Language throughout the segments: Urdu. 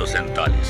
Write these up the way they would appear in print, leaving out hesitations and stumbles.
1947।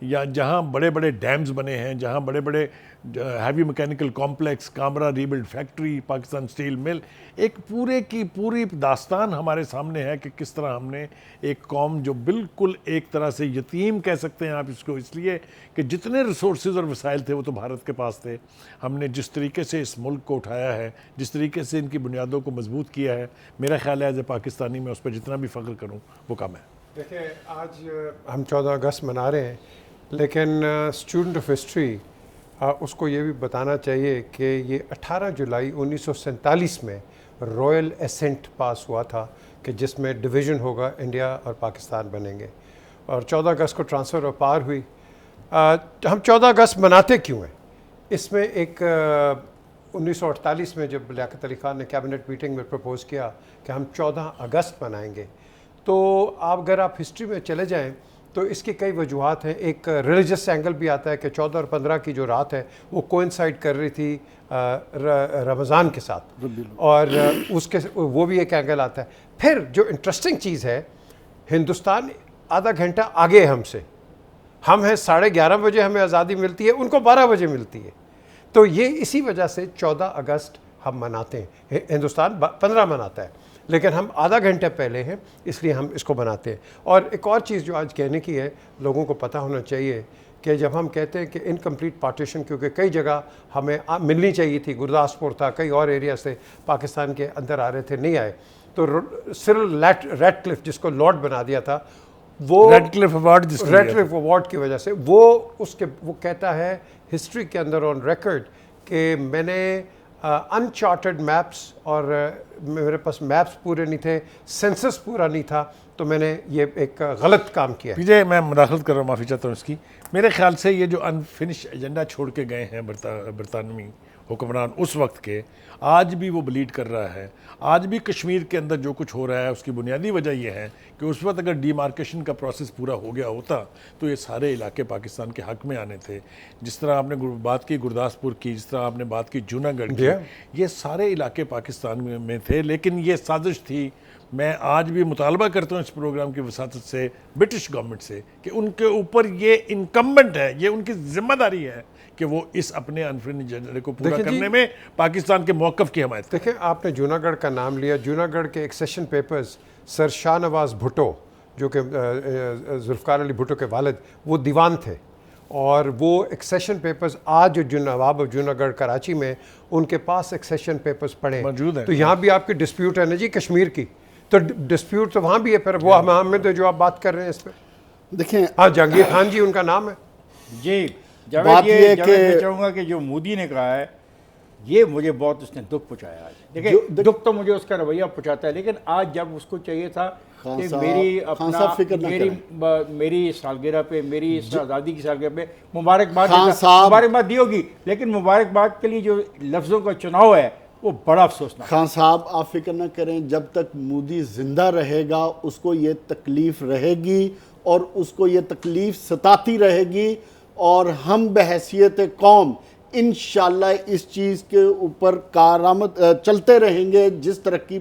یا جہاں بڑے بڑے ڈیمز بنے ہیں, جہاں بڑے بڑے heavy mechanical complex, Kamra rebuild factory, Pakistan steel mill, ایک پورے کی پوری داستان ہمارے سامنے ہے کہ کس طرح ہم نے ایک قوم جو بالکل ایک طرح سے یتیم کہہ سکتے ہیں آپ اس کو, اس لیے کہ جتنے ریسورسز اور وسائل تھے وہ تو بھارت کے پاس تھے, ہم نے جس طریقے سے اس ملک کو اٹھایا ہے, جس طریقے سے ان کی بنیادوں کو مضبوط کیا ہے, میرا خیال ہے ایز اے پاکستانی میں اس پہ جتنا بھی فخر کروں وہ کم ہے. دیکھیں آج ہم 14 اگست منا رہے ہیں, لیکن اسٹوڈنٹ آف ہسٹری اس کو یہ بھی بتانا چاہیے کہ یہ 18 جولائی 1947 میں رائل اسینٹ پاس ہوا تھا کہ جس میں ڈویژن ہوگا, انڈیا اور پاکستان بنیں گے, اور 14 اگست کو ٹرانسفر آف پاور ہوئی. ہم 14 اگست مناتے کیوں ہیں؟ اس میں ایک 1948 میں جب لیاقت علی خان نے کیبنٹ میٹنگ میں پرپوز کیا کہ ہم 14 اگست منائیں گے, تو اگر آپ ہسٹری میں چلے جائیں تو اس کی کئی وجوہات ہیں. ایک ریلیجس اینگل بھی آتا ہے کہ 14 اور 15 کی جو رات ہے وہ کوئنسائڈ کر رہی تھی رمضان کے ساتھ, اور اس کے وہ بھی ایک اینگل آتا ہے. پھر جو انٹرسٹنگ چیز ہے, ہندوستان آدھا گھنٹہ آگے ہے ہم سے, ہم ہیں 11:30 بجے ہمیں آزادی ملتی ہے, ان کو 12 بجے ملتی ہے. تو یہ اسی وجہ سے 14 اگست ہم مناتے ہیں. ہندوستان 15 مناتا ہے لیکن ہم آدھا گھنٹہ پہلے ہیں, اس لیے ہم اس کو بناتے ہیں. اور ایک اور چیز جو آج کہنے کی ہے, لوگوں کو پتہ ہونا چاہیے کہ جب ہم کہتے ہیں کہ انکمپلیٹ پارٹیشن, کیونکہ کئی جگہ ہمیں ملنی چاہیے تھی, گرداسپور تھا, کئی اور ایریا سے پاکستان کے اندر آ رہے تھے, نہیں آئے, تو سرل ریڈ کلف جس کو لارڈ بنا دیا تھا, وہ ریڈ کلف ایوارڈ کی وجہ سے وہ کہتا ہے ہسٹری کے اندر آن ریکارڈ کہ میں نے انچارٹڈ میپس, اور میرے پاس میپس پورے نہیں تھے, سینسس پورا نہیں تھا, تو میں نے یہ ایک غلط کام کیا. پیجے میں مداخلت کر رہا ہوں, معافی چاہتا ہوں اس کی. میرے خیال سے یہ جو انفنش ایجنڈا چھوڑ کے گئے ہیں برطانوی حکمران اس وقت کے, آج بھی وہ بلیڈ کر رہا ہے. آج بھی کشمیر کے اندر جو کچھ ہو رہا ہے اس کی بنیادی وجہ یہ ہے کہ اس وقت اگر ڈیمارکیشن کا پروسیس پورا ہو گیا ہوتا تو یہ سارے علاقے پاکستان کے حق میں آنے تھے. جس طرح آپ نے بات کی گرداسپور کی, جس طرح آپ نے بات کی جوناگڑھ کی, یہ سارے علاقے پاکستان میں تھے. لیکن یہ سازش تھی. میں آج بھی مطالبہ کرتا ہوں اس پروگرام کی وساطت سے برٹش گورنمنٹ سے کہ ان کے اوپر یہ انکمبنٹ ہے, یہ ان کی ذمہ داری ہے کہ وہ اس اپنے انفرینج ایجنڈے کو پورا کرنے میں پاکستان کے موقف کی حمایت. دیکھیں آپ نے جوناگڑھ کا نام لیا, جوناگڑھ کے ایکسیشن پیپرز سر شاہ نواز بھٹو جو کہ ذوالفقار علی بھٹو کے والد, وہ دیوان تھے, اور وہ ایکسیشن پیپرز آج جو نواب جوناگڑھ کراچی میں ان کے پاس ایکسیشن پیپرز پڑے موجود ہیں. تو یہاں بھی آپ کی ڈسپیوٹ ہے نا جی کشمیر کی, تو ڈسپیوٹ تو وہاں بھی ہے. پھر وہ ہمیں تو جو آپ بات کر رہے ہیں اس پہ دیکھیں, ہاں جہانگیر خان جی ان کا نام ہے. جی جاوید, میں چاہوں گا کہ جو مودی نے کہا ہے یہ مجھے بہت اس نے دکھ پہنچایا. آج دیکھیں دکھ تو مجھے اس کا رویہ پہنچاتا ہے, لیکن آج جب اس کو چاہیے تھا کہ میری سالگرہ پہ, میری اس آزادی کی سالگرہ پہ مبارکباد دی ہوگی, لیکن مبارکباد کے لیے جو لفظوں کا چناؤ ہے وہ بڑا افسوسناک. خان صاحب آپ فکر نہ کریں, جب تک مودی زندہ رہے گا اس کو یہ تکلیف رہے گی, اور اس کو یہ تکلیف ستاتی رہے گی, اور ہم بحیثیت قوم انشاءاللہ اس چیز کے اوپر کارآمد چلتے رہیں گے جس ترقی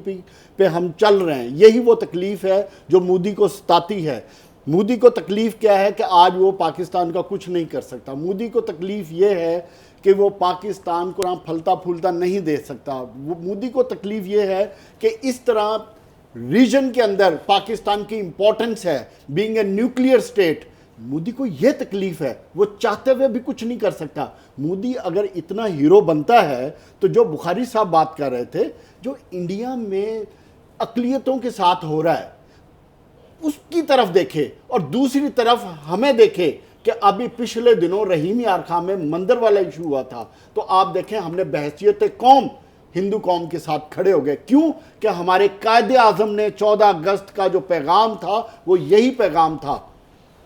پہ ہم چل رہے ہیں. یہی وہ تکلیف ہے جو مودی کو ستاتی ہے. مودی کو تکلیف کیا ہے کہ آج وہ پاکستان کا کچھ نہیں کر سکتا. مودی کو تکلیف یہ ہے کہ وہ پاکستان کو پھلتا پھولتا نہیں دے سکتا. مودی کو تکلیف یہ ہے کہ اس طرح ریجن کے اندر پاکستان کی امپورٹنس ہے, being a nuclear state, Modi کو یہ تکلیف ہے, وہ چاہتے ہوئے بھی کچھ نہیں کر سکتا. مودی اگر اتنا ہیرو بنتا ہے تو جو بخاری صاحب بات کر رہے تھے, جو انڈیا میں اقلیتوں کے ساتھ ہو رہا ہے اس کی طرف دیکھے, اور دوسری طرف ہمیں دیکھے کہ ابھی پچھلے دنوں رحیم یار خان میں مندر والا ایشو ہوا تھا, تو آپ دیکھیں ہم نے بحیثیت قوم ہندو قوم کے ساتھ کھڑے ہو گئے. کیوں کہ ہمارے قائد اعظم نے 14 اگست کا جو پیغام تھا وہ یہی پیغام تھا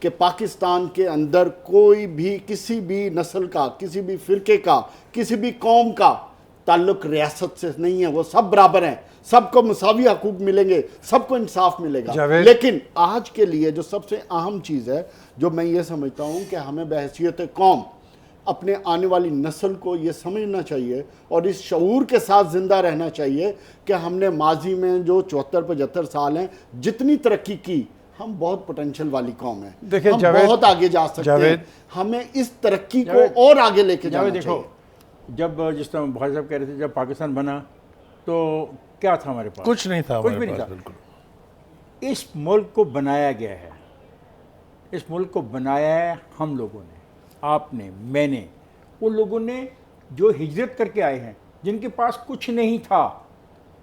کہ پاکستان کے اندر کوئی بھی کسی بھی نسل کا, کسی بھی فرقے کا, کسی بھی قوم کا تعلق ریاست سے نہیں ہے, وہ سب برابر ہیں, سب کو مساوی حقوق ملیں گے, سب کو انصاف ملے گا. لیکن آج کے لیے جو سب سے اہم چیز ہے جو میں یہ سمجھتا ہوں کہ ہمیں بحیثیت قوم اپنے آنے والی نسل کو یہ سمجھنا چاہیے اور اس شعور کے ساتھ زندہ رہنا چاہیے کہ ہم نے ماضی میں جو 74-75 سال ہیں جتنی ترقی کی, ہم بہت پوٹینشیل والی قوم ہے, دیکھیں ہم جاوید- بہت آگے جا سکتے ہیں, جاوید- ہمیں اس ترقی کو جاوید- اور آگے لے کے جاوید جانا دیکھو, چاہیے. جب جس طرح بخاری صاحب کہہ رہے تھے جب پاکستان بنا تو کیا تھا ہمارے پاس؟ کچھ نہیں تھا کچھ ہمارے بھی نہیں پاس, تھا. بالکل. اس ملک کو بنایا گیا ہے, اس ملک کو بنایا ہے ہم لوگوں نے, آپ نے, میں نے, ان لوگوں نے جو ہجرت کر کے آئے ہیں, جن کے پاس کچھ نہیں تھا,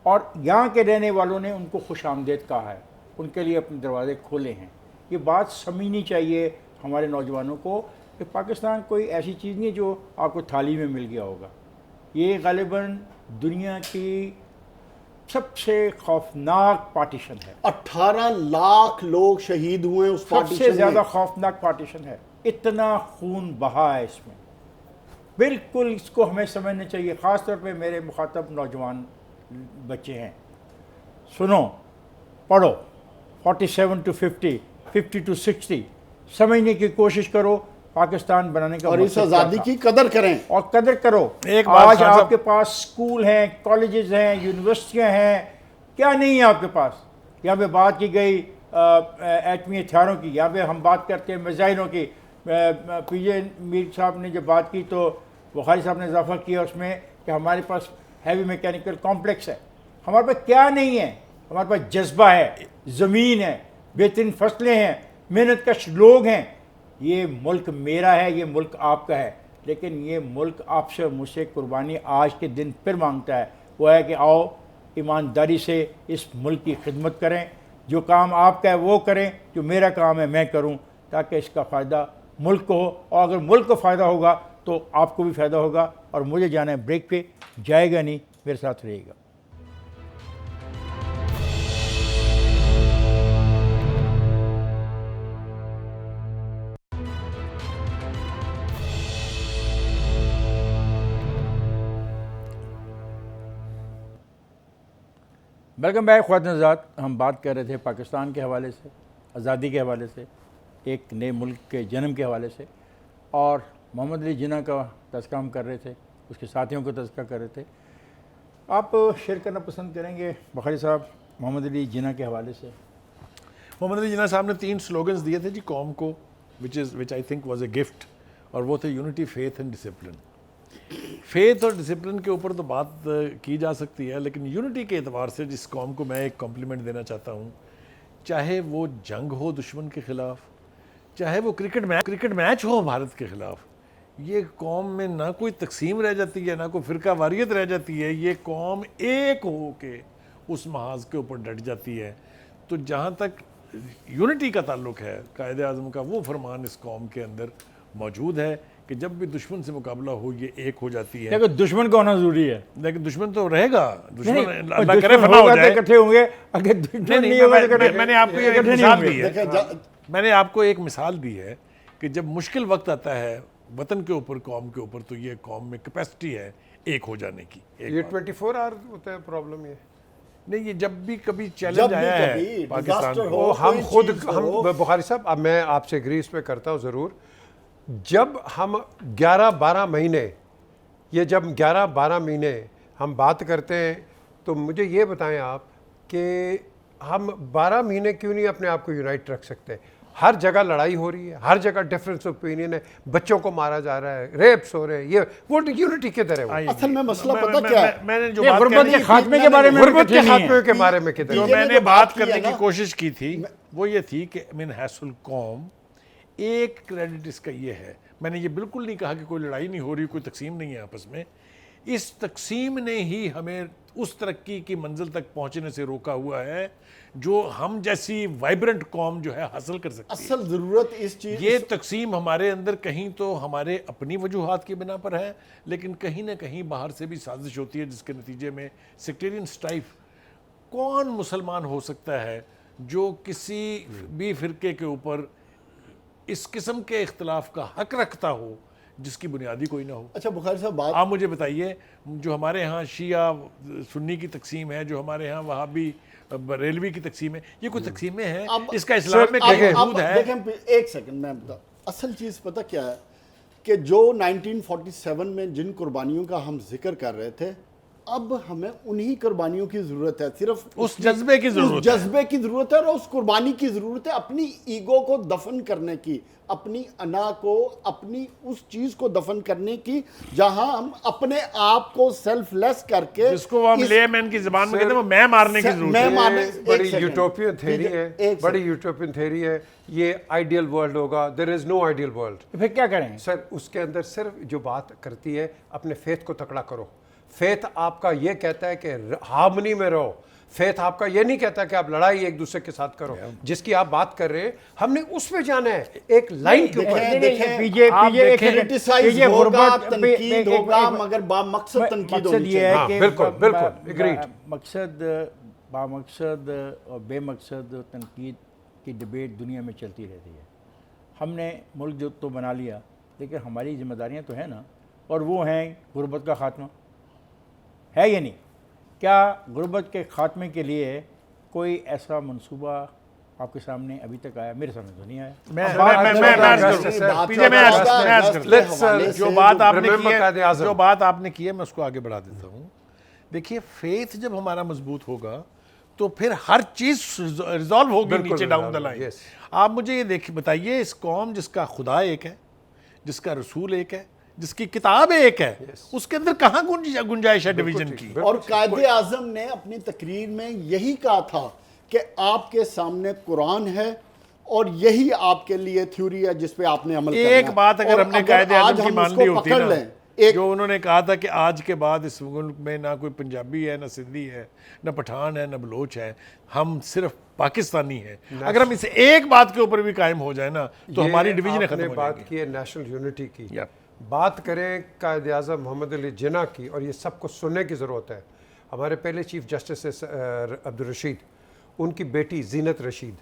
اور یہاں کے رہنے والوں نے ان کو خوش آمدید کہا ہے, ان کے لیے اپنے دروازے کھولے ہیں. یہ بات سمجھنی چاہیے ہمارے نوجوانوں کو کہ پاکستان کوئی ایسی چیز نہیں جو آپ کو تھالی میں مل گیا ہوگا. یہ غالباً دنیا کی سب سے خوفناک پارٹیشن ہے, 18 لاکھ لوگ شہید ہوئے اس سب پارٹیشن سے میں. زیادہ خوفناک پارٹیشن ہے. اتنا خون بہا ہے اس میں. بالکل اس کو ہمیں سمجھنا چاہیے, خاص طور پہ میرے مخاطب نوجوان بچے ہیں. سنو, پڑھو, 47 to 50, 50 to 60, سمجھنے کی کوشش کرو پاکستان بنانے کا اور اس مقصد کیا آزادی تھا. کی قدر کریں. اور قدر کرو. ایک بات آج خان آپ صاحب- کے پاس اسکول ہیں, کالجز ہیں, یونیورسٹیاں ہیں, کیا نہیں ہے آپ کے پاس. یہاں پہ بات کی گئی ایٹمی ہتھیاروں کی, یہاں پہ ہم بات کرتے ہیں میزائلوں کی. پی جے میر صاحب نے جب بات کی تو بخاری صاحب نے اضافہ کیا اس میں کہ ہمارے پاس ہیوی میکینیکل کمپلیکس ہے. ہمارے پاس کیا نہیں ہے؟ ہمارے پاس جذبہ ہے, زمین ہے, بہترین فصلیں ہیں, محنت کش لوگ ہیں. یہ ملک میرا ہے, یہ ملک آپ کا ہے, لیکن یہ ملک آپ سے مجھ سے قربانی آج کے دن پھر مانگتا ہے. وہ ہے کہ آؤ ایمانداری سے اس ملک کی خدمت کریں, جو کام آپ کا ہے وہ کریں, جو میرا کام ہے میں کروں, تاکہ اس کا فائدہ ملک کو ہو. اور اگر ملک کو فائدہ ہوگا تو آپ کو بھی فائدہ ہوگا. اور مجھے جانا ہے بریک پہ, جائے گا نہیں, میرے ساتھ رہے گا. ویلکم بیک خواتین حضرات. ہم بات کر رہے تھے پاکستان کے حوالے سے, آزادی کے حوالے سے, ایک نئے ملک کے جنم کے حوالے سے, اور محمد علی جناح کا تذکرہ ہم کر رہے تھے, اس کے ساتھیوں کو تذکرہ کر رہے تھے. آپ شیئر کرنا پسند کریں گے بخاری صاحب محمد علی جناح کے حوالے سے؟ محمد علی جناح صاحب نے 3 سلوگنز دیے تھے جی قوم کو, which I think was a gift, اور وہ تھے unity, faith and discipline. Faith اور ڈسپلن کے اوپر تو بات کی جا سکتی ہے, لیکن یونٹی کے اعتبار سے جس قوم کو میں ایک کمپلیمنٹ دینا چاہتا ہوں, چاہے وہ جنگ ہو دشمن کے خلاف, چاہے وہ کرکٹ میچ ہو بھارت کے خلاف, یہ قوم میں نہ کوئی تقسیم رہ جاتی ہے, نہ کوئی فرقہ واریت رہ جاتی ہے. یہ قوم ایک ہو کے اس محاذ کے اوپر ڈٹ جاتی ہے. تو جہاں تک یونٹی کا تعلق ہے, قائد اعظم کا وہ فرمان اس قوم کے اندر موجود ہے کہ جب بھی دشمن سے مقابلہ ہو یہ ایک ہو جاتی ہے. لیکن دشمن کا ہونا ضروری ہے, لیکن دشمن تو رہے گا, دشمن اللہ دشمن کرے فنا ہو ہوگا تو جائے. اکٹھے ہوں گے, اگر دشمن نہیں ہوگا تو میں نے آپ کو ایک اکٹھے نہیں مثال ہوں گے. دی ہے, دیکھیں میں نے آپ کو ایک مثال دی ہے کہ جب مشکل وقت آتا ہے وطن کے اوپر, قوم کے اوپر, تو یہ قوم میں کیپیسٹی ہے ایک ہو جانے کی. یہ 24 آور ہوتا ہے پرابلم. یہ نہیں, یہ جب بھی کبھی جب چیلنج بھی آیا ہے کبھی پاکستان disaster کو, ہو, ہم کوئی خود چیز ہو. ہم بخاری صاحب, اب میں آپ سے اگری اس پہ کرتا ہوں ضرور. جب ہم 11-12 مہینے, یہ جب 11-12 مہینے ہم بات کرتے ہیں, تو مجھے یہ بتائیں آپ کہ ہم 12 مہینے کیوں نہیں اپنے آپ کو یونائٹ رکھ سکتے؟ ہر جگہ لڑائی ہو رہی ہے, ہر جگہ ڈفرینس اوپینین ہے, بچوں کو مارا جا رہا ہے, ریپس ہو رہے ہیں, یہ وہ یونٹی کدھر ہے؟ وہ اصل میں مسئلہ پتہ کیا ہے؟ میں نے جو یہ بات غربت کے خاتمے کے بارے میں غربت کے خاتمے کے بارے میں کدھر جو ہے؟ میں نے جو بات بات کی کرنے ہے کی نا, کوشش کی تھی وہ یہ تھی کہ من حیث القوم ایک کریڈٹ اس کا یہ ہے. میں نے یہ بالکل نہیں کہا کہ کوئی لڑائی نہیں ہو رہی, کوئی تقسیم نہیں ہے آپس میں. اس تقسیم نے ہی ہمیں اس ترقی کی منزل تک پہنچنے سے روکا ہوا ہے جو ہم جیسی وائبرنٹ قوم جو ہے حاصل کر سکتی ہے. اصل ضرورت اس چیز, یہ تقسیم ہمارے اندر کہیں تو ہمارے اپنی وجوہات کی بنا پر ہے, لیکن کہیں نہ کہیں باہر سے بھی سازش ہوتی ہے جس کے نتیجے میں سیکٹیرین سٹائف. کون مسلمان ہو سکتا ہے جو کسی بھی فرقے کے اوپر اس قسم کے اختلاف کا حق رکھتا ہو جس کی بنیادی کوئی نہ ہو؟ اچھا بخاری صاحب بات, آپ مجھے بتائیے, جو ہمارے ہاں شیعہ سنی کی تقسیم ہے, جو ہمارے ہاں وہابی ریلوی کی تقسیم ہے, یہ کوئی تقسیمیں ہیں؟ اس کا اسلام میں کوئی وجود ہے؟ دیکھیں ایک سیکنڈ میں بتا, اصل چیز پتہ کیا ہے کہ جو 1947 میں جن قربانیوں کا ہم ذکر کر رہے تھے اب ہمیں انہی قربانیوں کی ضرورت ہے, صرف اس جذبے کی ضرورت ہے, اس جذبے کی ضرورت ہے اور اس قربانی کی ضرورت ہے, اپنی ایگو کو دفن کرنے کی, اپنی انا کو, اپنی اس چیز کو دفن کرنے کی جہاں ہم اپنے آپ کو سیلف لیس کر کے, جس کو ہم لے مین کی زبان میں کہتے ہیں, وہ میں مارنے کی ضرورت ہے. بڑی یوٹوپین تھیری ہے, بڑی یوٹوپین تھیری ہے, یہ آئیڈیل ورلڈ ہوگا, دیر از نو آئیڈیل ورلڈ. پھر کیا کریں سر اس کے اندر صرف جو بات کرتی ہے اپنے فیتھ کو تکڑا کرو. فیتھ آپ کا یہ کہتا ہے کہ ہارمنی میں رہو, فیتھ آپ کا یہ نہیں کہتا کہ آپ لڑائی ایک دوسرے کے ساتھ کرو. جس کی آپ بات کر رہے ہیں ہم نے اس پہ جانا ہے, ایک لائن کے اوپر. تنقید ہوگا مگر بامقصد تنقید ہونی چاہیے. بالکل اگریڈ. مقصد بامقصد اور بے مقصد تنقید کی ڈبیٹ دنیا میں چلتی رہتی ہے. ہم نے ملک جو تو بنا لیا, لیکن ہماری ذمہ داریاں تو ہیں نا, اور وہ ہیں غربت کا خاتمہ. ہے یا نہیں؟ کیا غربت کے خاتمے کے لیے کوئی ایسا منصوبہ آپ کے سامنے ابھی تک آیا؟ میرے سامنے تو نہیں آیا. جو بات آپ نے کی ہے میں اس کو آگے بڑھا دیتا ہوں. دیکھیے فیتھ جب ہمارا مضبوط ہوگا تو پھر ہر چیز ریزالو ہوگی نیچے ڈاؤن دا لائن. آپ مجھے یہ بتائیے, اس قوم جس کا خدا ایک ہے, جس کا رسول ایک ہے, جس کی کتاب ایک ہے, اس کے اندر کہاں گنجائش ہے ڈویژن کی؟ اور قائد اعظم نے اپنی تقریر میں یہی کہا تھا کہ آپ کے سامنے قرآن ہے اور یہی آپ کے لیے تھیوری ہے جس پہ آپ نے عمل کرنا ہے. ایک بات اگر ہم نے قائد اعظم کی مان لی ہوتی نا, جو انہوں نے کہا تھا کہ آج کے بعد اس ملک میں نہ کوئی پنجابی ہے, نہ سندھی ہے, نہ پٹھان ہے, نہ بلوچ ہے, ہم صرف پاکستانی ہیں. اگر ہم اس ایک بات کے اوپر بھی قائم ہو جائے نا تو ہماری ڈویژن ختم ہو جائے گی. بات کی ہے نیشنل یونٹی کی, بات کریں قائد اعظم محمد علی جناح کی, اور یہ سب کو سننے کی ضرورت ہے. ہمارے پہلے چیف جسٹس عبدالرشید, ان کی بیٹی زینت رشید,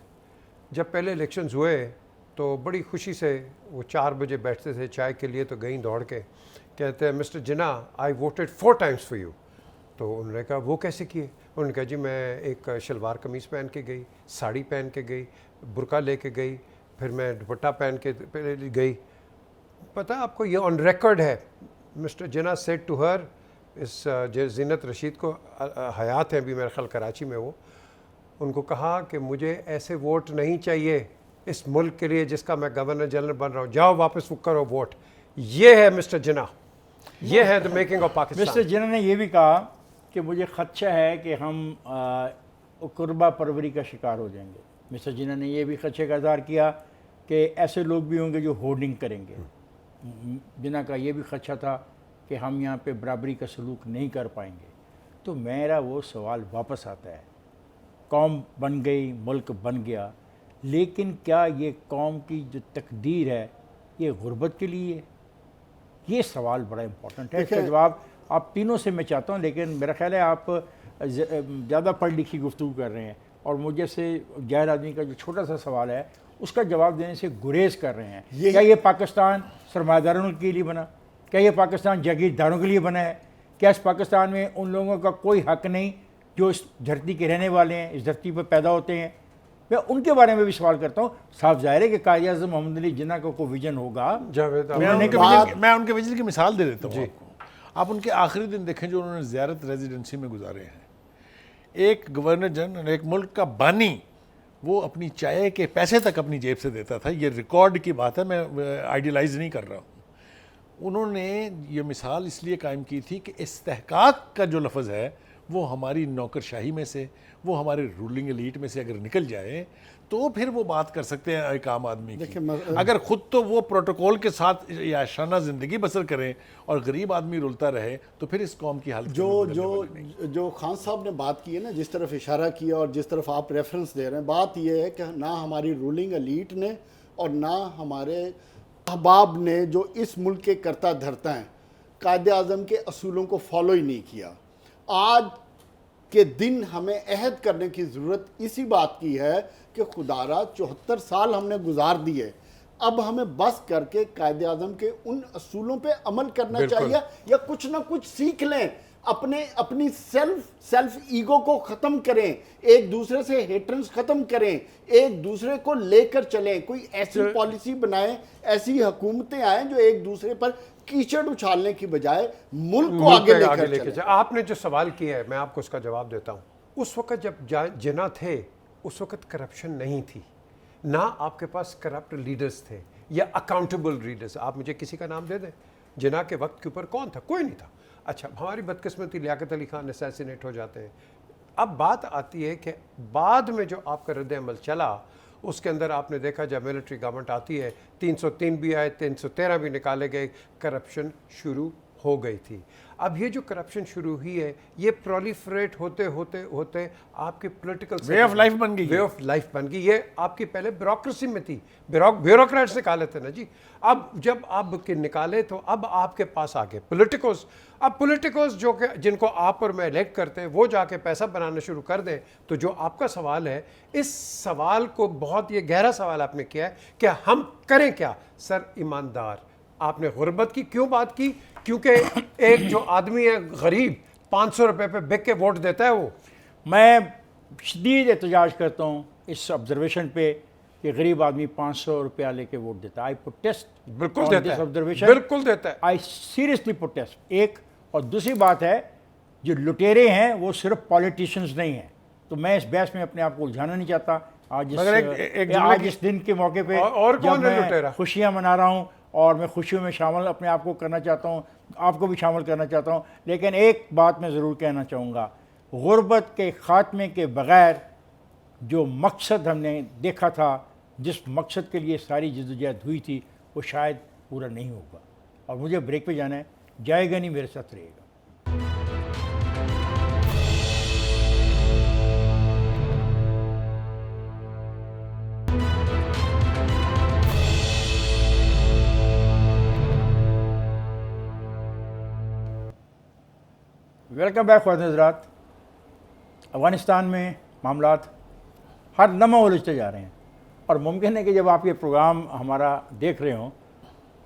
جب پہلے الیکشنز ہوئے تو بڑی خوشی سے وہ 4 بجے بیٹھتے تھے چائے کے لیے, تو گئیں دوڑ کے کہتے ہیں mister Jinnah I voted 4 times for you. تو انہوں نے کہا وہ کیسے کیے؟ انہوں نے کہا جی میں ایک شلوار قمیص پہن کے گئی, ساڑی پہن کے گئی, برقع لے کے گئی, پھر میں دوپٹہ پہن کے گئی. پتہ آپ کو یہ آن ریکارڈ ہے, mister Jinnah said to her, اس زینت رشید کو حیات ہیں ابھی میرے خیال کراچی میں, وہ ان کو کہا کہ مجھے ایسے ووٹ نہیں چاہیے اس ملک کے لیے جس کا میں گورنر جنرل بن رہا ہوں, جاؤ واپس کرو ووٹ. یہ ہے مسٹر جناح, یہ ہے the making of Pakistan. Mister Jinnah نے یہ بھی کہا کہ مجھے خدشہ ہے کہ ہم قربہ پروری کا شکار ہو جائیں گے. مسٹر جناح نے یہ بھی خدشے کا اظہار کیا کہ ایسے لوگ بھی ہوں گے جو ہورڈنگ کریں گے. جناح کا یہ بھی خدشہ تھا کہ ہم یہاں پہ برابری کا سلوک نہیں کر پائیں گے. تو میرا وہ سوال واپس آتا ہے, قوم بن گئی, ملک بن گیا, لیکن کیا یہ قوم کی جو تقدیر ہے یہ غربت کے لیے ہے؟ یہ سوال بڑا امپورٹنٹ ہے. اس کا جواب آپ تینوں سے میں چاہتا ہوں, لیکن میرا خیال ہے آپ زیادہ پڑھ لکھی گفتگو کر رہے ہیں اور مجھے سے غیر آدمی کا جو چھوٹا سا سوال ہے اس کا جواب دینے سے گریز کر رہے ہیں. کیا یہ پاکستان سرمایہ داروں کے لیے بنا؟ کیا یہ پاکستان جاگیرداروں کے لیے بنا ہے؟ کیا اس پاکستان میں ان لوگوں کا کوئی حق نہیں جو اس دھرتی کے رہنے والے ہیں, اس دھرتی پہ پیدا ہوتے ہیں؟ میں ان کے بارے میں بھی سوال کرتا ہوں. صاف ظاہر ہے کہ قائد اعظم محمد علی جناح کا کوئی ویژن ہوگا. میں ان کے ویژن کی مثال دے دیتا ہوں. آپ ان کے آخری دن دیکھیں جو انہوں نے زیارت ریزیڈنسی میں گزارے ہیں. ایک گورنر جنرل, ایک ملک کا بانی, وہ اپنی چائے کے پیسے تک اپنی جیب سے دیتا تھا. یہ ریکارڈ کی بات ہے, میں آئیڈیلائز نہیں کر رہا ہوں. انہوں نے یہ مثال اس لیے قائم کی تھی کہ استحقاق کا جو لفظ ہے وہ ہماری نوکرشاہی میں سے, وہ ہمارے رولنگ ایلیٹ میں سے اگر نکل جائے تو پھر وہ بات کر سکتے ہیں ایک عام آدمی کی. اگر خود تو وہ پروٹوکول کے ساتھ عیاشانہ زندگی بسر کریں اور غریب آدمی رولتا رہے تو پھر اس قوم کی حالت جو خان صاحب نے بات کی ہے نا, جس طرف اشارہ کیا اور جس طرف آپ ریفرنس دے رہے ہیں, بات یہ ہے کہ نہ ہماری رولنگ ایلیٹ نے اور نہ ہمارے احباب نے جو اس ملک کے کرتا دھرتا ہیں قائد اعظم کے اصولوں کو فالو ہی نہیں کیا. آج کے دن ہمیں عہد کرنے کی ضرورت اسی بات کی ہے کہ خدارا 74 سال ہم نے گزار دیے, اب ہمیں بس کر کے قائد اعظم کے ان اصولوں پہ عمل کرنا چاہیے یا کچھ نہ کچھ سیکھ لیں. اپنی سیلف ایگو کو ختم کریں, ایک دوسرے سے ہیٹرنس ختم کریں, ایک دوسرے کو لے کر چلیں, کوئی ایسی پالیسی بنائیں, ایسی حکومتیں آئیں جو ایک دوسرے پر کیچڑ اچھالنے کی بجائے ملک کو آگے لے کر چلیں۔ آپ نے جو سوال کیا ہے میں آپ کو اس کا جواب دیتا ہوں. اس وقت جب جناح تھے اس وقت کرپشن نہیں تھی، نہ آپ کے پاس کرپٹ لیڈرز تھے یا اکاؤنٹیبل لیڈرز. آپ مجھے کسی کا نام دے دیں جناح کے وقت کے اوپر کون تھا؟ کوئی نہیں تھا. اچھا، ہماری بدقسمتی لیاقت علی خان اسیسینیٹ ہو جاتے ہیں. اب بات آتی ہے کہ بعد میں جو آپ کا رد عمل چلا اس کے اندر آپ نے دیکھا جب ملٹری گورنمنٹ آتی ہے 303 بھی آئے، 313 بھی نکالے گئے، کرپشن شروع ہو گئی تھی. اب یہ جو کرپشن شروع ہوئی ہے یہ پرولیفریٹ ہوتے ہوتے ہوتے آپ کی پولیٹیکل وے آف لائف بن گئی. وے آف لائف بن گئی. یہ آپ کی پہلے بیوروکریسی میں تھی، بیوروکریٹس نکالے تھے نا جی. اب جب آپ کے نکالے تو اب آپ کے پاس آگے پولیٹیکوز. اب پولیٹیکوز جو کہ جن کو آپ اور میں الیکٹ کرتے ہیں وہ جا کے پیسہ بنانا شروع کر دیں. تو جو آپ کا سوال ہے اس سوال کو بہت یہ گہرا سوال آپ نے کیا ہے کہ ہم کریں کیا. سر ایماندار، آپ نے غربت کی کیوں بات کی؟ کیونکہ ایک جو آدمی ہے غریب 500 روپے پہ بک کے ووٹ دیتا ہے. وہ میں شدید احتجاج کرتا ہوں اس آبزرویشن پہ کہ غریب آدمی 500 روپیہ لے کے ووٹ دیتا ہے. آئی پروٹیسٹ بالکل دیتا ہے، آبزرویشن بالکل دیتا ہے. I seriously protest. ایک اور دوسری بات ہے جو لٹیرے ہیں وہ صرف پالیٹیشینز نہیں ہیں. تو میں اس بحث میں اپنے آپ کو الجھانا نہیں چاہتا. آج اس دن کے موقع پہ اور جب کون ہے میں لٹیرا؟ خوشیاں منا رہا ہوں اور میں خوشیوں میں شامل اپنے آپ کو کرنا چاہتا ہوں، آپ کو بھی شامل کرنا چاہتا ہوں. لیکن ایک بات میں ضرور کہنا چاہوں گا، غربت کے خاتمے کے بغیر جو مقصد ہم نے دیکھا تھا، جس مقصد کے لیے ساری جدوجہد ہوئی تھی، وہ شاید پورا نہیں ہوگا. اور مجھے بریک پہ جانا ہے، جائے گا نہیں، میرے ساتھ رہے گا. ویلکم بیک خواتین حضرات. افغانستان میں معاملات ہر لمحہ الجھتے جا رہے ہیں اور ممکن ہے کہ جب آپ یہ پروگرام ہمارا دیکھ رہے ہوں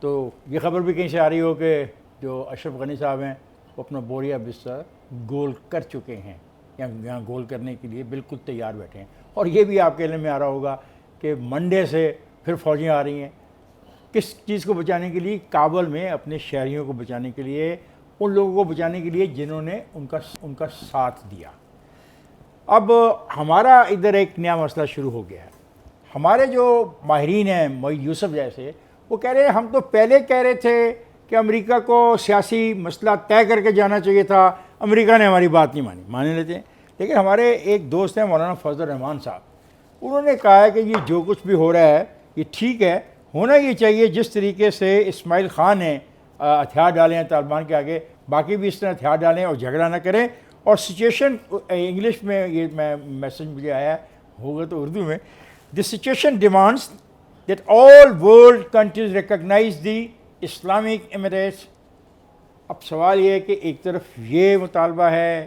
تو یہ خبر بھی کہیں سے آ رہی ہو کہ جو اشرف غنی صاحب ہیں وہ اپنا بوریا بستر گول کر چکے ہیں، یہاں گول کرنے کے لیے بالکل تیار بیٹھے ہیں. اور یہ بھی آپ کے علم میں آ رہا ہوگا کہ منڈے سے پھر فوجیں آ رہی ہیں. کس چیز کو بچانے کے لیے؟ کابل میں اپنے شہریوں کو بچانے کے لیے، ان لوگوں کو بچانے کے لیے جنہوں نے ان کا ساتھ دیا. اب ہمارا ادھر ایک نیا مسئلہ شروع ہو گیا ہے. ہمارے جو ماہرین ہیں، معید یوسف جیسے، وہ کہہ رہے ہیں ہم تو پہلے کہہ رہے تھے کہ امریکہ کو سیاسی مسئلہ طے کر کے جانا چاہیے تھا، امریکہ نے ہماری بات نہیں مانے لیتے ہیں. لیکن ہمارے ایک دوست ہیں مولانا فضل الرحمان صاحب، انہوں نے کہا ہے کہ یہ جو کچھ بھی ہو رہا ہے یہ ٹھیک ہے، ہونا یہ چاہیے جس طریقے سے اسماعیل خان نے ہتھیار ڈالے ہیں طالبان کے آگے، باقی بھی اس طرح ہتھیار ڈالیں اور جھگڑا نہ کریں. اور سچویشن انگلش میں یہ میں میسج مجھے آیا ہوگا تو اردو میں، the situation demands that all world countries recognise the Islamic Emirates. اب سوال یہ ہے کہ ایک طرف یہ مطالبہ ہے،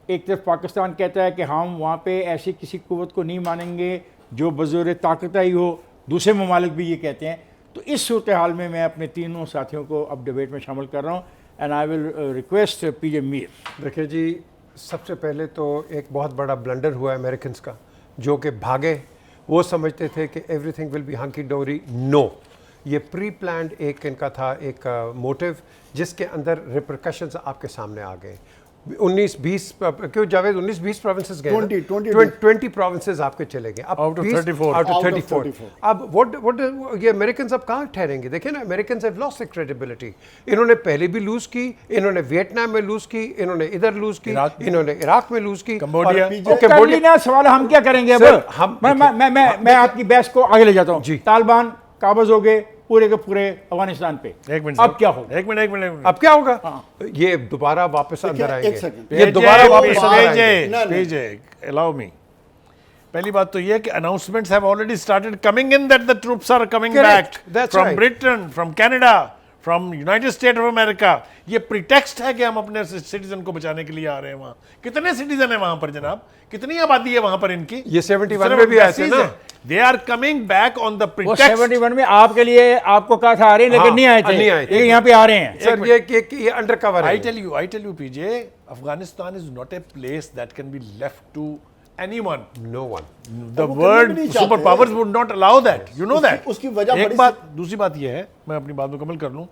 ایک طرف پاکستان کہتا ہے کہ ہم وہاں پہ ایسی کسی قوت کو نہیں مانیں گے جو بزور طاقت ہی ہو، دوسرے ممالک بھی یہ کہتے ہیں. تو اس صورتحال میں اپنے تینوں ساتھیوں کو اب ڈیبیٹ میں شامل کر رہا ہوں. اینڈ آئی ول ریکویسٹ پی جے میر. دیکھیں جی، سب سے پہلے تو ایک بہت بڑا بلنڈر ہوا ہے امریکنز کا، جو کہ بھاگے. وہ سمجھتے تھے کہ ایوری تھنگ ول بی ہنکی ڈوری. نو، یہ پری پلانڈ ایک ان کا تھا ایک موٹیو جس کے اندر ریپرکشنز آپ کے سامنے آ گئے. 19-20 کیوں جاوید 19-20 پروونسز گئے، 20 پروونسز آپ کے چلے گئے. اب Out of 34. اب what یہ امریکنز اب کہاں ٹھہریں گے؟ دیکھیں نا، Americans have lost their credibility. انہوں نے پہلے بھی لوز کی، انہوں نے ویتنام میں لوز کی، انہوں نے ادھر لوز کی، انہوں نے عراق میں لوز کی، کمبوڈیا. سوال ہم کیا کریں گے اب؟ میں آپ کی بحث کو آگے لے جاتا ہوں. طالبان قابض ہو گئے پورے کے پورے افغانستان پہ. اب کیا ہوگا؟ ایک منٹ اب کیا ہوگا؟ یہ دوبارہ واپس اندر آئیں گے. یہ دوبارہ واپس allow me. پہلی بات تو یہ کہ announcements have already started coming in that the troops are coming back from Britain, from Canada, from United States of America. یہ pretext ہے کہ ہم اپنے سٹیزن کو بچانے کے لیے آ رہے ہیں. وہاں کتنے سٹیزن ہیں وہاں پر جناب؟ کتنی آبادی ہے وہاں پر ان کی؟ یہ 71 میں بھی آئے تھے نا. They are coming back on the pretext. 71 میں آپ کے لیے آپ کو کہا تھا آ رہے ہیں لیکن نہیں آئے تھے، لیکن یہاں پہ آ رہے ہیں. سر یہ انڈر کور ہے. I tell you PJ, Afghanistan is not a place that can be left to anyone. No one. The world superpowers would not allow that. You know that. اس کی وجہ ایک بات، دوسری بات یہ ہے، میں اپنی بات مکمل کر لوں.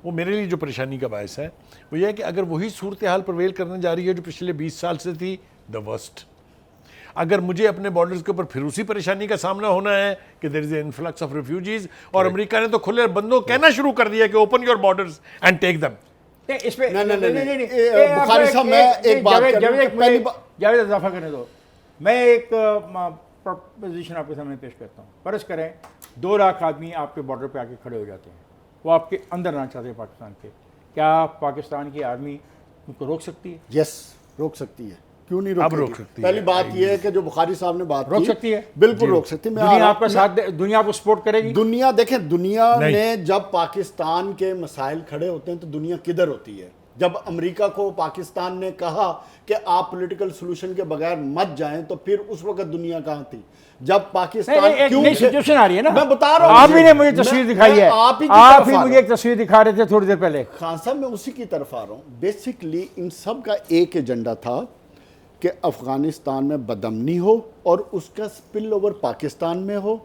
وہ میرے لیے جو پریشانی کا باعث ہے وہ یہ ہے کہ اگر وہی صورتحال پرویل کرنے جا رہی ہے جو پچھلے 20 سال سے تھی، the worst. اگر مجھے اپنے بارڈرز کے اوپر پھر اسی پریشانی کا سامنا ہونا ہے کہ there is an influx of refugees، اور امریکہ نے تو کھلے بندوں کہنا شروع کر دیا کہ open your borders and take them. اس پہ بخاری صاحب میں ایک بات جاوید اضافہ کرنے دو. میں ایک پروپوزیشن آپ کے سامنے پیش کرتا ہوں. فرض کریں 2 لاکھ آدمی آپ کے بارڈر پہ آ کے کھڑے ہو جاتے ہیں, وہ آپ کے اندر آنا چاہتے ہیں پاکستان کے, کیا پاکستان کی آرمی ان کو روک سکتی ہے؟ یس, روک سکتی ہے. کیوں نہیں روک سکتی؟ پہلی بات یہ ہے کہ جو بخاری صاحب نے بات روک سکتی ہے, بالکل روک سکتی ہے. دنیا آپ کا ساتھ, دنیا کو سپورٹ کرے گی. دنیا دیکھیں, دنیا میں جب پاکستان کے مسائل کھڑے ہوتے ہیں تو دنیا کدھر ہوتی ہے؟ جب امریکہ کو پاکستان نے کہا کہ آپ پولیٹیکل سولوشن کے بغیر مت جائیں تو پھر اس وقت دنیا کہاں تھی؟ جب پاکستان کیوں سچویشن آ رہی ہے نا, میں بتا رہا ہوں, آپ ہی نے مجھے تصویر دکھائی ہے, آپ ہی مجھے ایک تصویر دکھا رہے تھے تھوڑی دیر پہلے. خان صاحب میں اسی کی طرف آ رہا ہوں. بیسکلی ان سب کا ایک ایجنڈا تھا کہ افغانستان میں بدامنی ہو اور اس کا سپل اوور پاکستان میں ہو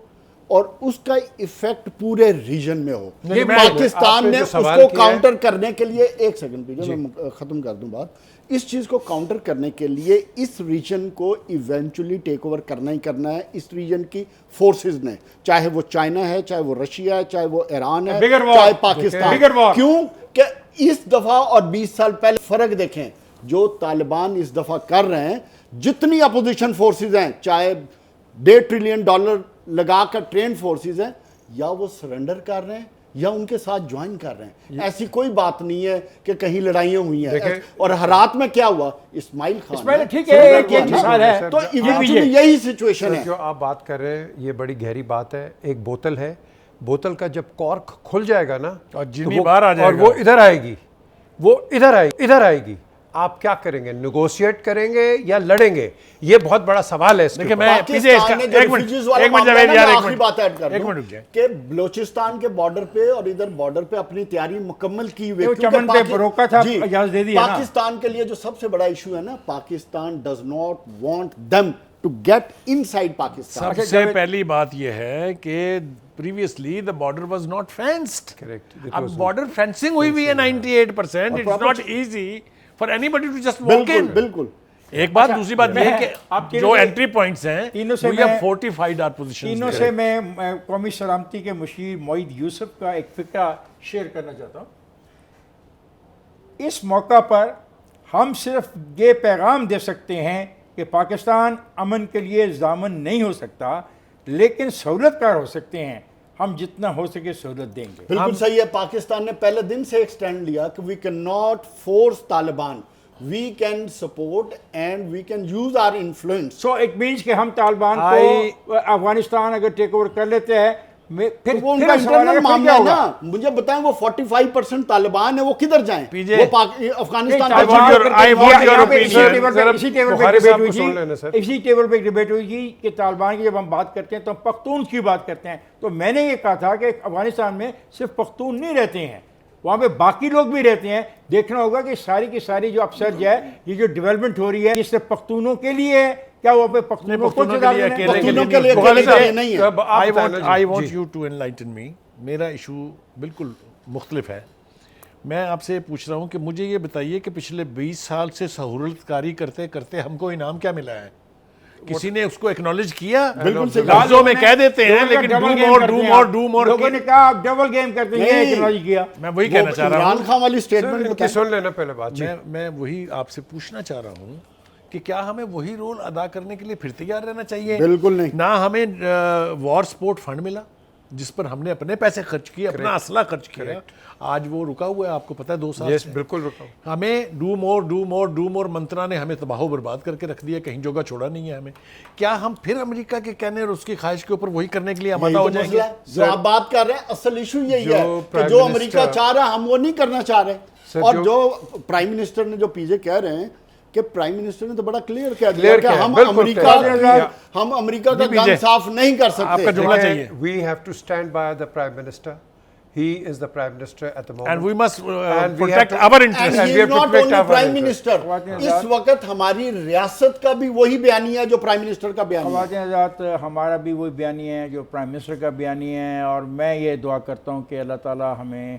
اور اس کا ایفیکٹ پورے ریجن میں ہو. پاکستان نے اس کو کاؤنٹر کرنے کے لیے, ایک سیکنڈ پیجھے میں ختم کر دوں بات, اس چیز کو کاؤنٹر کرنے کے لیے اس ریجن کو ایونچولی ٹیک اوور کرنا ہی کرنا ہے اس ریجن کی فورسز نے, چاہے وہ چائنا ہے, چاہے وہ رشیا ہے, چاہے وہ ایران ہے, چاہے پاکستان. کیوں کہ اس دفعہ اور 20 سال پہلے فرق دیکھیں, جو طالبان اس دفعہ کر رہے ہیں, جتنی اپوزیشن فورسز ہیں, چاہے $1.5 ٹریلین لگا کر ٹرین فورسز ہیں, یا وہ سرنڈر کر رہے ہیں یا ان کے ساتھ جوائن کر رہے ہیں. ایسی کوئی بات نہیں ہے کہ کہیں لڑائیاں ہوئی ہیں. اور ہرات میں کیا ہوا, اسماعیل خان ٹھیک ہے ایک مثال ہے, تو ایونچولی یہی سچویشن ہے. جو آپ بات کر رہے ہیں یہ بڑی گہری بات ہے. ایک بوتل ہے, بوتل کا جب کارک کھل جائے گا نا اور جینی باہر آ جائے گا, اور وہ ادھر آئے گی, وہ ادھر آئے گی, آپ کیا کریں گے؟ نیگوشیٹ کریں گے یا لڑیں گے؟ یہ بہت بڑا سوال ہے. دیکھیں میں کہ بلوچستان کے بارڈر پہ اور ادھر بارڈر پہ اپنی تیاری مکمل کی ہوئی, پاکستان کے لیے جو سب سے بڑا ایشو ہے نا, Pakistan does not want them to get inside Pakistan. سب سے پہلی بات یہ ہے کہ previously the border was not fenced. Correct. اب border fencing ہوئی ہوئی ہے 98%. It's not easy for anybody to just walk in. بالکل. ایک بات, دوسری بات یہ ہے کہ جو انٹری پوائنٹس ہیں we have fortified our positions. تینوں سے میں قومی سلامتی کے مشیر معید یوسف کا ایک فقرہ شیئر کرنا چاہتا ہوں. اس موقع پر ہم صرف یہ پیغام دے سکتے ہیں کہ پاکستان امن کے لیے ضامن نہیں ہو سکتا, لیکن سہولت کار ہو سکتے ہیں. ہم جتنا ہو سکے سہولت دیں گے. بالکل صحیح ہے. پاکستان نے پہلے دن سے ایکسٹینڈ لیا کہ we can not force Taliban, we can support and we can use our influence. So it means کہ ہم طالبان کو افغانستان اگر ٹیک اوور کر لیتے ہیں, پھر وہ ان کا انٹرنل معاملہ ہے نا. مجھے بتائیں وہ 45% طالبان ہیں, وہ کدھر جائیں؟ وہ افغانستان اسی ٹیبل پہ ایک ڈیبیٹ ہوئی تھی کہ طالبان کی جب ہم بات کرتے ہیں تو ہم پختون کی بات کرتے ہیں. تو میں نے یہ کہا تھا کہ افغانستان میں صرف پختون نہیں رہتے ہیں, وہاں پہ باقی لوگ بھی رہتے ہیں. دیکھنا ہوگا کہ ساری کی ساری جو اپسرج ہے, یہ جو ڈیولپمنٹ ہو رہی ہے, یہ صرف پختونوں کے لیے ہے کیا؟ وہ پہ پختونوں کو نہیں ہے. I want you to enlighten me. میرا ایشو بالکل مختلف ہے. میں آپ سے پوچھ رہا ہوں کہ مجھے یہ بتائیے کہ پچھلے 20 سال سے سہولت کاری کرتے کرتے ہم کو انعام کیا ملا ہے؟ کسی نے اس کو ایکنالج کیا؟ بالکل لفظوں میں کہہ دیتے ہیں لیکن do more لوگوں نے کہا آپ ڈبل گیم کرتے ہیں, ایکنالج کیا. میں وہی کہنا چاہ رہا ہوں. عمران خان والی سٹیٹمنٹ سن لینا پہلے بات. میں وہی آپ سے پوچھنا چاہ رہا ہوں کہ کیا ہمیں وہی رول ادا کرنے کے لیے پھر تیار رہنا چاہیے؟ بالکل نہیں. نہ ہمیں وار سپورٹ فنڈ ملا جس پر ہم نے اپنے پیسے خرچ کیے, اپنا اسلحہ خرچ کیا, آج وہ رکا ہوا ہے, آپ کو پتہ ہے 2 سال سے. بالکل رکا. ہمیں ڈو مور منترا نے ہمیں تباہ و برباد کر کے رکھ دیا, کہیں جگہ چھوڑا نہیں ہے ہمیں. کیا ہم پھر امریکہ کے کہنے اور اس کی خواہش کے اوپر وہی کرنے کے لیے آمادہ ہو جائیں گے؟ جو آپ بات کر رہے ہیں اصل ایشو یہی ہے کہ جو امریکہ چاہ رہا ہے ہم وہ نہیں کرنا چاہ رہے. اور جو پرائم منسٹر نے جو پیچھے کہہ رہے ہیں کہ پرائم منسٹر نے تو بڑا کلیئر کہہ دیا کہ ہم امریکہ کا گن صاف نہیں کر سکتے. آپ کا جملہ چاہیے. We have to stand by the Prime Minister. He is the Prime Minister at the moment. And we must protect our interests. And he is not only Prime Minister. اس وقت ہماری ریاست کا بھی وہی بیانیہ ہے جو پرائم منسٹر کا بیانیہ ہے. خواتین حضرات, ہمارا بھی وہی بیانیہ ہے جو پرائم منسٹر کا بیانیہ ہے, اور میں یہ دعا کرتا ہوں کہ اللہ تعالیٰ ہمیں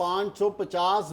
550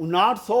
900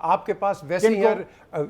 آپ کے پاس ویسے ہی یار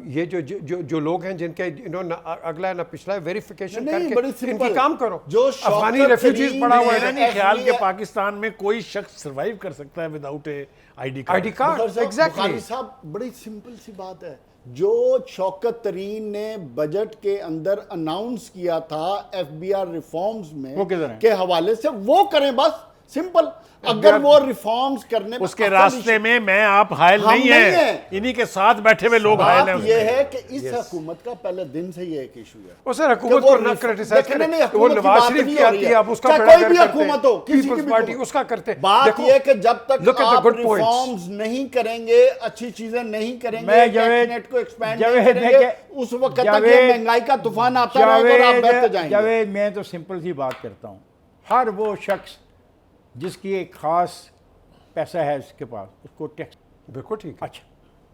یہ جو لوگ ہیں جن کے انہوں نے اگلا نہ پچھلا ویریفیکیشن کر کے ان کی کام کرو. جو افغانی ریفیوجیز پڑا ہوا ہے نہیں خیال کہ پاکستان میں کوئی شخص سروائیو کر سکتا ہے without a I D card. Bukhari صاحب بڑی سمپل سی بات ہے, جو شوکت ترین نے بجٹ کے اندر اناؤنس کیا تھا ایف بی آر ریفارمز میں کے حوالے سے, وہ کریں بس, سمپل. اگر وہ ریفارمز کرنے اس کے راستے میں میں آپ حائل نہیں ہیں, انہی کے ساتھ بیٹھے ہوئے لوگ حائل ہیں. بات یہ ہے کہ اس حکومت کا پہلے دن سے یہ ایک ایشو ہے. وہ سر حکومت کو نہ کرٹیسائز کریں, وہ نواز شریف کی آتی ہے آپ اس کا کوئی بھی حکومت ہو, پیپلز پارٹی اس کا کرتے. بات یہ کہ جب تک آپ ریفارمز نہیں کریں گے, اچھی چیزیں نہیں کریں گے, ٹیکس کو ایکسپینڈ نہیں کریں گے, اس وقت تک یہ مہنگائی کا طوفان آتا رہے گا اور آپ بہتے جائیں گے. جاوید میں تو سمپل سی بات کرتا ہوں, ہر وہ شخص جس کی ایک خاص پیسہ ہے اس کے پاس, اس کو ٹیکس. بالکل ٹھیک. اچھا,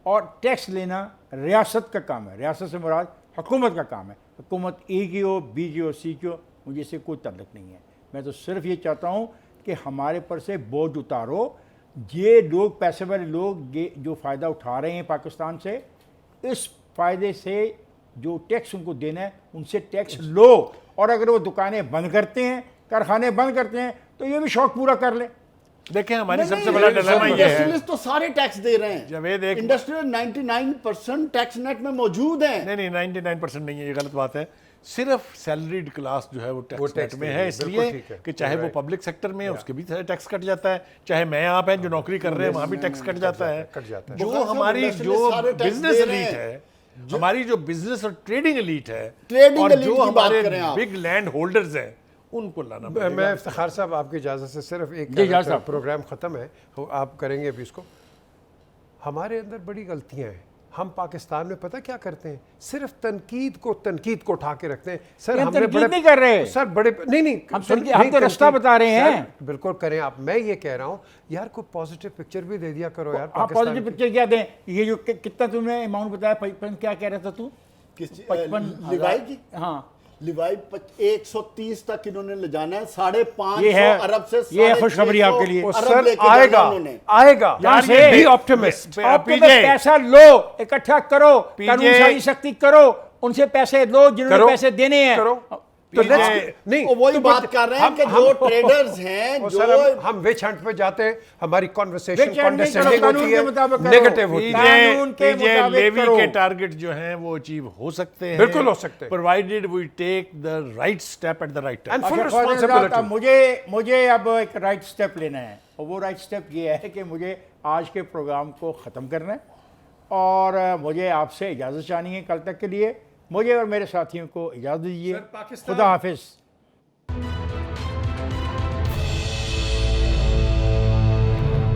اور ٹیکس لینا ریاست کا کام ہے, ریاست سے مراد حکومت کا کام ہے. حکومت ای کی ہو, بی کی ہو, سی کی ہو, مجھے اس سے کوئی تعلق نہیں ہے. میں تو صرف یہ چاہتا ہوں کہ ہمارے پر سے بوجھ اتارو. یہ لوگ پیسے والے لوگ جو فائدہ اٹھا رہے ہیں پاکستان سے, اس فائدے سے جو ٹیکس ان کو دینا ہے ان سے ٹیکس لو, اور اگر وہ دکانیں بند کرتے ہیں, کارخانے بند کرتے ہیں, تو یہ بھی شوق پورا کر لیں. دیکھیں ہماری سب سے بڑا ڈیلیما یہ ہے, انڈسٹریلسٹ تو سارے ٹیکس دے رہے ہیں. جاوید ایک انڈسٹریل 99% ٹیکس نیٹ میں موجود ہیں. نہیں 99% نہیں ہے, یہ غلط بات ہے. صرف سیلریڈ کلاس جو ہے وہ ٹیکس نیٹ میں ہے, اس لیے کہ چاہے وہ پبلک سیکٹر میں ہے اس کے بھی ٹیکس کٹ جاتا ہے, چاہے میں آپ ہیں جو نوکری کر رہے ہیں وہاں بھی ٹیکس کٹ جاتا ہے. جو ہماری جو بزنس ایلیٹ ہے, ہماری جو بزنس اور ٹریڈنگ ایلیٹ ہے, اور جو ہمارے بگ لینڈ ہولڈرز ہیں, ان کو لانا. میں افتخار صاحب آپ کی اجازت سے صرف ایک پروگرام ختم ہے, آپ کریں گے ابھی اس کو. ہمارے اندر بڑی غلطیاں ہیں. ہم پاکستان میں پتہ کیا کرتے ہیں, صرف تنقید کو اٹھا کے رکھتے ہیں. سر ہم تنقید نہیں کر رہے سر, بڑے نہیں ہم تو رستہ بتا رہے ہیں. بالکل کریں آپ. میں یہ کہہ رہا ہوں یار کوئی پازیٹیو پکچر بھی دے دیا کرو یار. آپ پازیٹیو پکچر کیا دیں؟ یہ جو کتنا تم نے اماؤنٹ بتایا, کیا کہہ رہا تھا تو 55,000 کی؟ ہاں لیوائی 130 تک انہوں نے لے جانا ہے. 550 ارب سے یہ خوشخبری آپ کے لیے. سر آئے گا بی آپٹیمسٹ. آپ کو پیسہ لو, اکٹھا کرو, قانون سازی سختی کرو, ان سے پیسے لو جنہوں نے پیسے دینے ہیں. تو نہیں وہی بات کر رہے ہیں کہ جو ٹریڈرز ہیں, جو ہم وچ ہنٹ پہ جاتے ہیں, ہماری کنورسیشن کنڈیسینڈنگ ہوتی ہے, نیگیٹو ہوتی ہے. لیوی کے ٹارگٹ جو ہیں وہ اچیو ہو سکتے ہیں, بالکل ہو سکتے ہیں, provided we take the right step at the right time. مجھے اب ایک رائٹ سٹیپ لینا ہے, اور وہ رائٹ سٹیپ یہ ہے کہ مجھے آج کے پروگرام کو ختم کرنا ہے, اور مجھے آپ سے اجازت چاہنی ہے کل تک کے لیے. مجھے اور میرے ساتھیوں کو اجازت دیجیے. خدا حافظ.